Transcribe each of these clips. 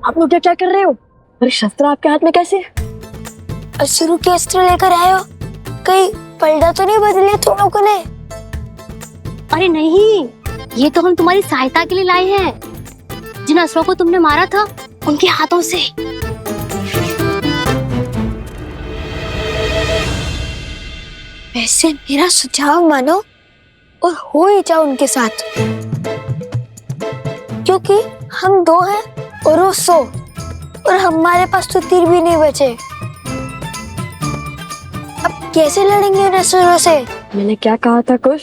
आप लोग क्या कर रहे हो? अरे शस्त्र आपके हाथ में कैसे? अश्रु के अस्त्र लेकर आए हो? कहीं पलड़ा तो नहीं बदले तुम लोगों ने? अरे नहीं, ये तो हम तुम्हारी सहायता के लिए लाए हैं। जिन असुरों को तुमने मारा था उनके हाथों से। वैसे मेरा सुझाव मानो और हो ही जाओ उनके साथ, क्योंकि हम 2 हैं और वो 100, और हमारे पास तो तीर भी नहीं बचे। अब कैसे लड़ेंगे उन असुरों से? मैंने क्या कहा था कुछ?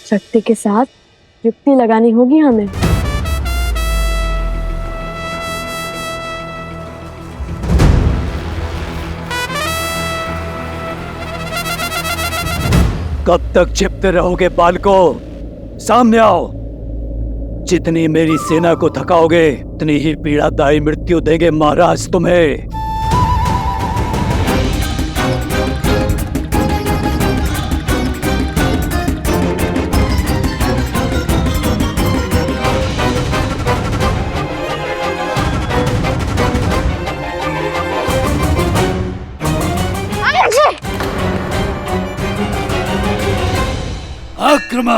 शक्ति के साथ युक्ति लगानी होगी हमें। कब तक छिपते रहोगे बालकों? सामने आओ। जितनी मेरी सेना को थकाओगे उतनी ही पीड़ादायी मृत्यु देंगे महाराज तुम्हें। आक्रमण!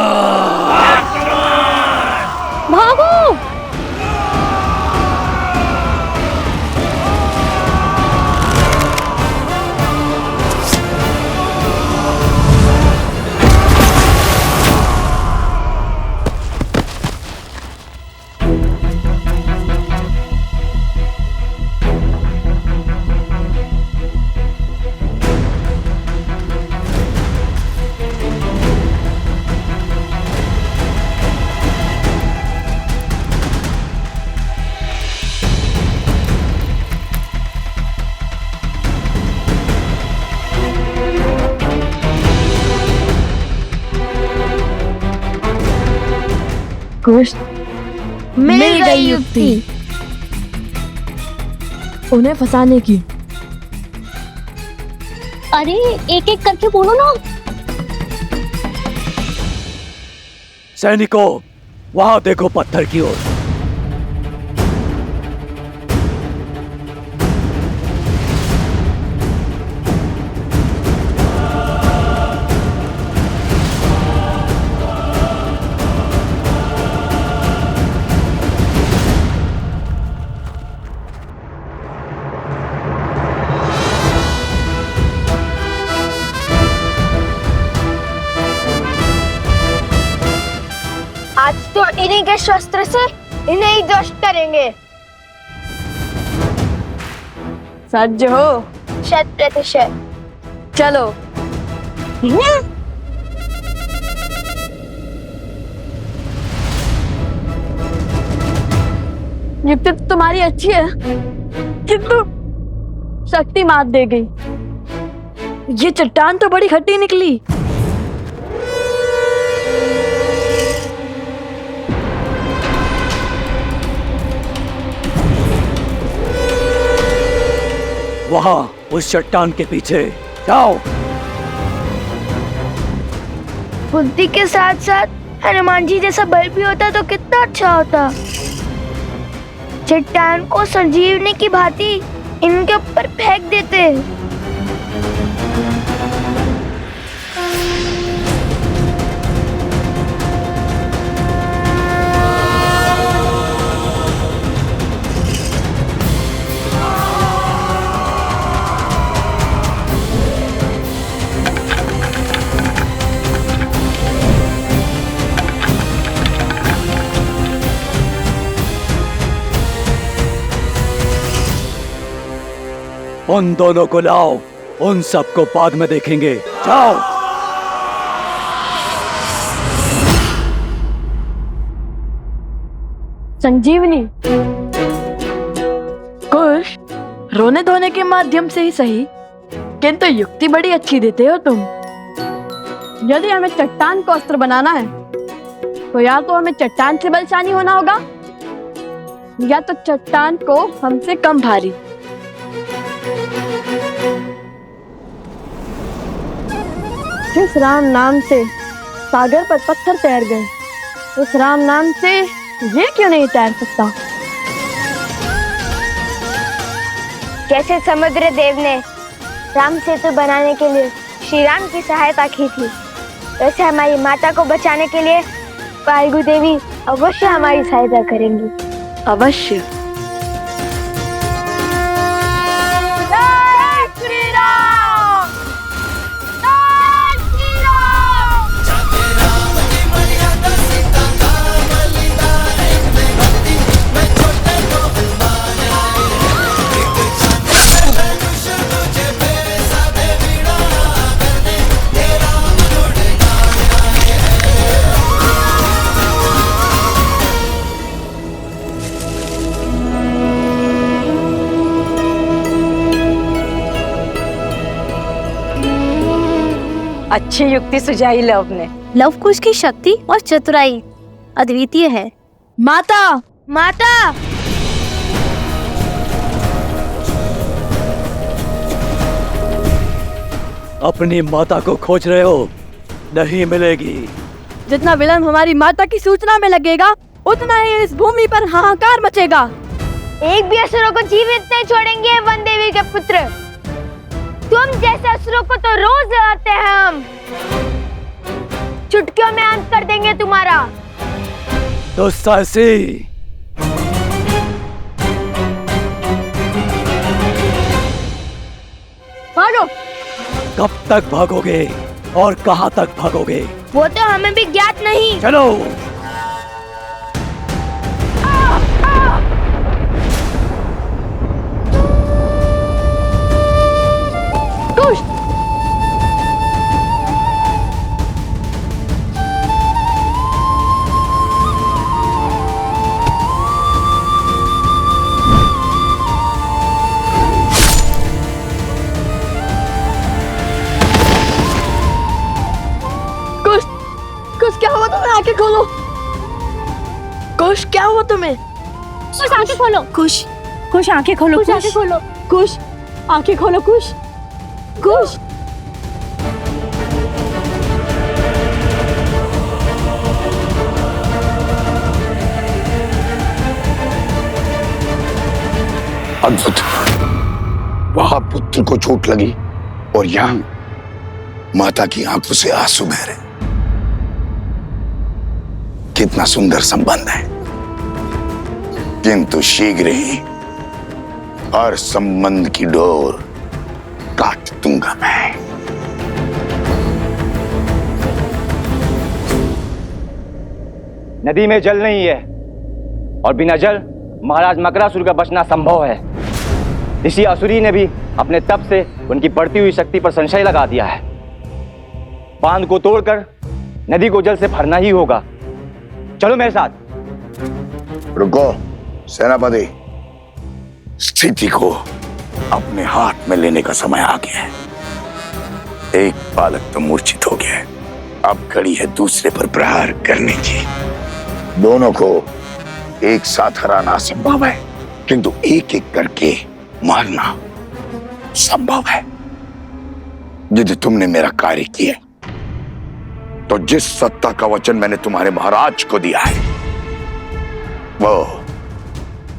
भागो! कुछ मिल गई युक्ति। उन्हें फंसाने की। अरे एक एक करके बोलो ना। सैनिकों, वहां देखो पत्थर की ओर। आज तो इन्हीं के शस्त्र से इन्हें ही ध्वस्त करेंगे। सज्ज हो? 100%। चलो। युक्ति तो तुम्हारी अच्छी है, किंतु शक्ति मात दे गई। ये चट्टान तो बड़ी खट्टी निकली। वहां उस चट्टान के पीछे जाओ। बुद्धि के साथ साथ हनुमान जी जैसा बल भी होता तो कितना अच्छा होता। चट्टान को संजीवनी की भांति इनके ऊपर फेंक देते। उन दोनों को लाओ, उन सबको बाद में देखेंगे। जाओ। संजीवनी, कुश, रोने धोने के माध्यम से ही सही, किंतु युक्ति बड़ी अच्छी देते हो तुम। यदि हमें चट्टान को अस्त्र बनाना है तो या तो हमें चट्टान से बलशाली होना होगा या तो चट्टान को हमसे कम भारी। जिस राम नाम से सागर पर पत्थर तैर गए, उस राम नाम से ये क्यों नहीं तैर सकता? कैसे समुद्र देव ने राम सेतु बनाने के लिए श्री राम की सहायता की थी, वैसे हमारी माता को बचाने के लिए फाल्गु देवी अवश्य हमारी सहायता करेंगी। अवश्य। अच्छी युक्ति सुझाई लव ने। लव कुश की शक्ति और चतुराई अद्वितीय है। माता, माता, अपनी माता को खोज रहे हो, नहीं मिलेगी। जितना विलंब हमारी माता की सूचना में लगेगा, उतना ही इस भूमि पर हाहाकार मचेगा। एक भी असुरों को जीवित नहीं छोड़ेंगे वन देवी के पुत्र। तुम जैसे असुरों को तो रोज आते हैं हम। चुटकियों में अंत कर देंगे तुम्हारा। तो साहसी, भागो। कब तक भागोगे और कहां तक भागोगे? वो तो हमें भी ज्ञात नहीं। चलो। कुश, कुश, कुश क्या हुआ तुम्हें? आंखें खोलो। कुश क्या हुआ तुम्हें? कुश आंखें खोलो। कुश, कुश आंखें खोलो। कुश आंखें खोलो। कुश आंखें खोलो। कुश, कुश। अद्भुत। वहां पुत्र को चोट लगी और यहाँ माता की आंखों से आंसू बह रहे। कितना सुंदर संबंध है, किंतु शीघ्र ही हर संबंध की डोर काट दूंगा मैं। नदी में जल नहीं है और बिना जल महाराज मकरासुर का बचना संभव है। ऋषि असुरी ने भी अपने तप से उनकी बढ़ती हुई शक्ति पर संशय लगा दिया है। बांध को तोड़कर नदी को जल से भरना ही होगा। चलो मेरे साथ। रुको सेनापति, स्थिति को अपने हाथ में लेने का समय आ गया है। एक बालक तो मूर्छित हो गया है, अब घड़ी है दूसरे पर प्रहार करने की। दोनों को एक साथ हराना संभव है, किंतु एक एक करके मारना संभव है। यदि तुमने मेरा कार्य किया तो जिस सत्ता का वचन मैंने तुम्हारे महाराज को दिया है वो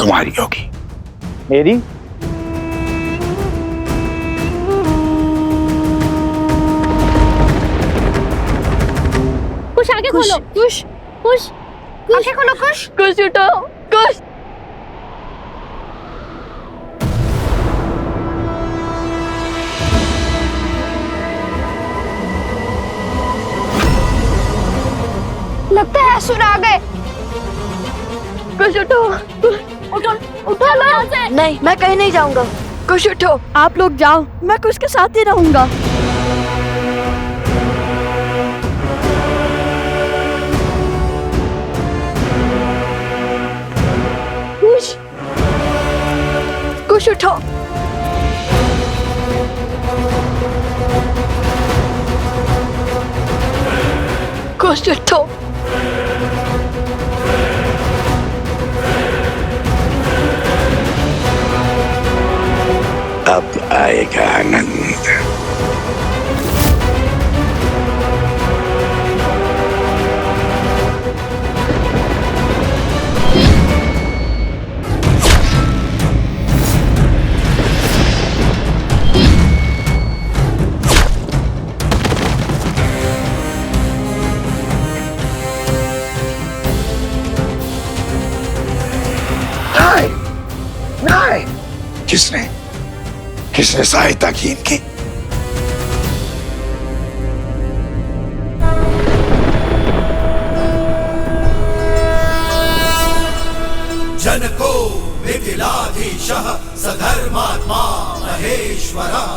तुम्हारी होगी। मेरी? कुश आंखें खोलो। कुश, कुश आंखें खोलो। कुश, कुश उठो। कुश, लगता है असुर आ गए। कुश उठो। उठो लो यहाँ से। नहीं, मैं कहीं नहीं जाऊंगा। कुछ उठो, आप लोग जाओ, मैं कुछ के साथ ही रहूंगा। कुछ उठो। कुछ उठो। अब आएगा आनंद। नहीं, किसने सहायता की इनकी? जनको मिथिलाधीशः सधर्मात्मा महेश्वरः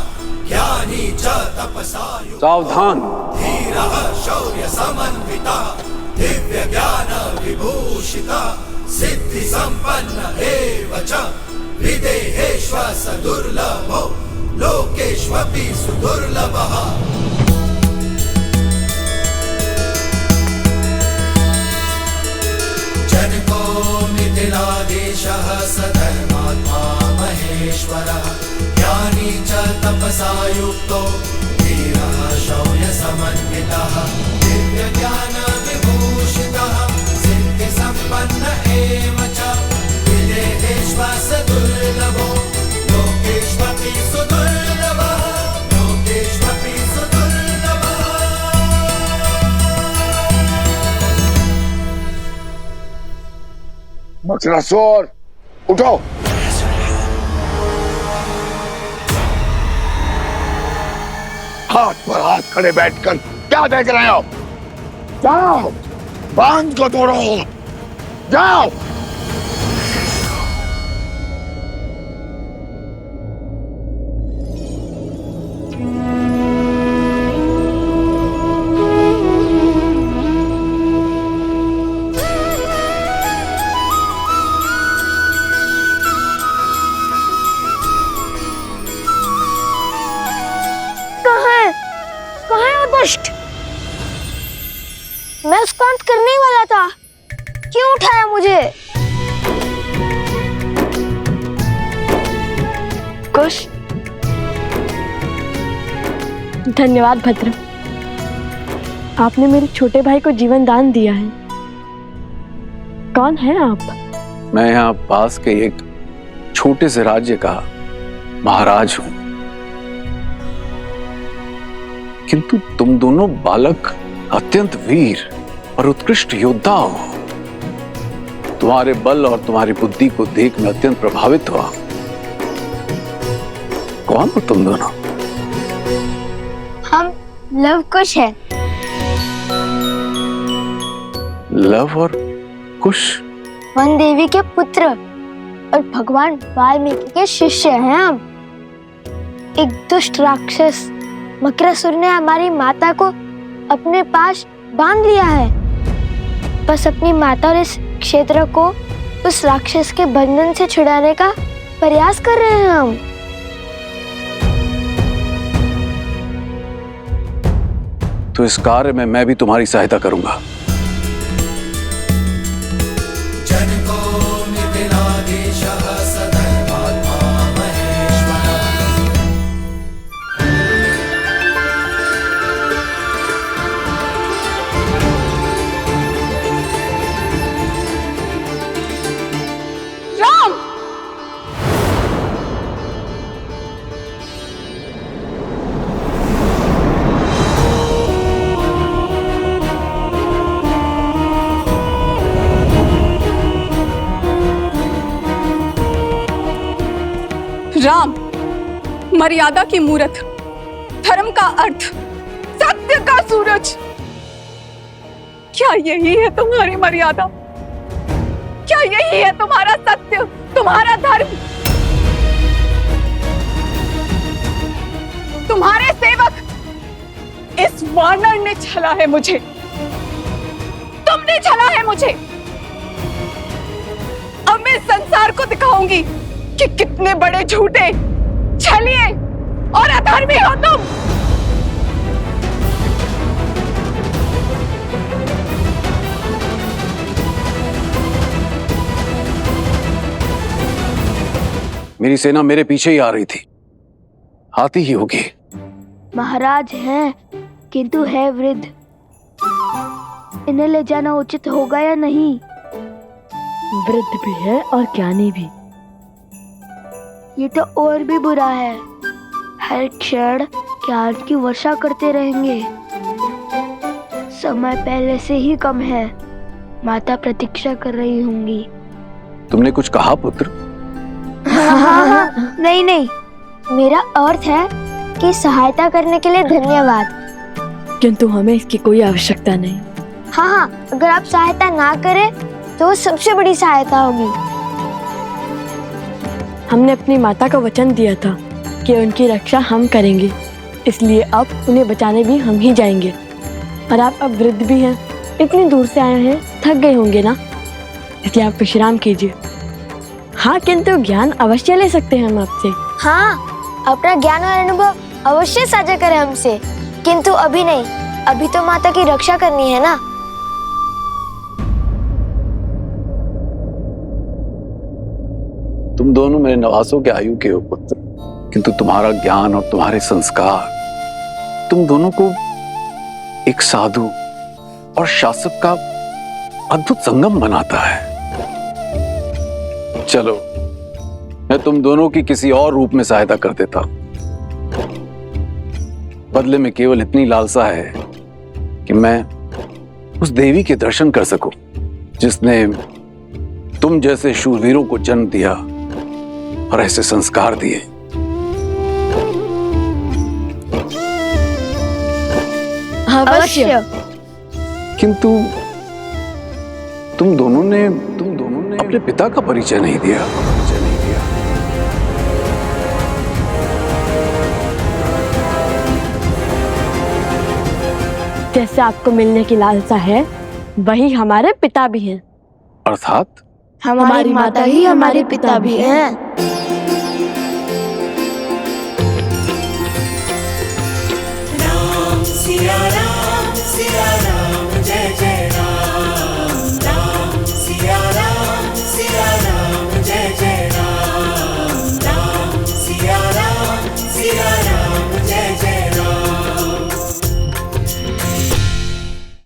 ज्ञानी च तपसा सावधान। धीरः शौर्य समन्वितः दिव्य ज्ञान विभूषितः सिद्धि संपन्न एव च विदेहेश्वर सुदुर्लभो लोकेष्वपि सुदुर्लभः। जनको मिथिलाधीशः सधर्मात्मा महेश्वरः ज्ञानी च तपसा युक्तो धीरः शौर्य समन्वितः दिव्य ज्ञान विभूषितः सिद्धि संपन्न एव च विदेहेश्वर सुदुर्लभो लोकेष्वपि सुदुर्लभः लोकेष्वपि सुदुर्लभः। मकरासुर उठो। हाथ पर हाथ खड़े बैठकर क्या देख रहे हो? जाओ, बांध को तोड़ो, जाओ। मैं उसको अंत करने ही वाला था, क्यों उठाया मुझे? कुश, धन्यवाद भद्र, आपने मेरे छोटे भाई को जीवन दान दिया है। कौन है आप? मैं यहाँ पास के एक छोटे से राज्य का महाराज हूं, किंतु तुम दोनों बालक अत्यंत वीर और उत्कृष्ट योद्धा हो। तुम्हारे बल और तुम्हारी बुद्धि को देख मैं अत्यंत प्रभावित हुआ। कौन हो तुम दोनों? हम लव कुश हैं। लव और कुश? वन देवी के पुत्र और भगवान वाल्मीकि के शिष्य हैं हम। एक दुष्ट राक्षस मकरासुर ने हमारी माता को अपने पास बांध लिया है। बस अपनी माता और इस क्षेत्र को उस राक्षस के बंधन से छुड़ाने का प्रयास कर रहे हैं हम। तो इस कार्य में मैं भी तुम्हारी सहायता करूंगा। राम, मर्यादा की मूरत, धर्म का अर्थ, सत्य का सूरज। क्या यही है तुम्हारी मर्यादा? क्या यही है तुम्हारा सत्य, तुम्हारा धर्म? तुम्हारे सेवक इस वानर ने छला है मुझे, तुमने छला है मुझे। अब मैं संसार को दिखाऊंगी कि कितने बड़े झूठे, छलिए और अधर्मी हो तुम। मेरी सेना मेरे पीछे ही आ रही थी, आती ही होगी। महाराज हैं, किंतु है वृद्ध। इन्हें ले जाना उचित होगा या नहीं? वृद्ध भी है और ज्ञानी भी। ये तो और भी बुरा है। हर क्षण ज्ञान की वर्षा करते रहेंगे। समय पहले से ही कम है। माता प्रतीक्षा कर रही होंगी। तुमने कुछ कहा पुत्र? हाँ, नहीं नहीं, मेरा अर्थ है कि सहायता करने के लिए धन्यवाद। किंतु हमें इसकी कोई आवश्यकता नहीं। हाँ, अगर आप सहायता ना करें तो वो सबसे बड़ी सहायता होगी। हमने अपनी माता को वचन दिया था कि उनकी रक्षा हम करेंगे, इसलिए अब उन्हें बचाने भी हम ही जाएंगे। और आप अब वृद्ध भी हैं, इतनी दूर से आए हैं, थक गए होंगे ना, इसलिए आप विश्राम कीजिए। हाँ, किंतु ज्ञान अवश्य ले सकते हैं हम आपसे। हाँ, अपना ज्ञान और अनुभव अवश्य साझा करें हमसे, किंतु अभी नहीं। अभी तो माता की रक्षा करनी है ना। तुम दोनों मेरे नवासों के आयु के हो पुत्र, किंतु तुम्हारा ज्ञान और तुम्हारे संस्कार तुम दोनों को एक साधु और शासक का अद्भुत संगम बनाता है। चलो, मैं तुम दोनों की किसी और रूप में सहायता कर देता हूं। बदले में केवल इतनी लालसा है कि मैं उस देवी के दर्शन कर सकूं जिसने तुम जैसे शूरवीरों को जन्म दिया और ऐसे संस्कार दिए। अवश्य। किंतु तुम दोनों ने अपने पिता का परिचय नहीं दिया। जैसे आपको मिलने की लालसा है, वही हमारे पिता भी हैं। अर्थात हमारी माता ही हमारे पिता भी हैं। राम सिया राम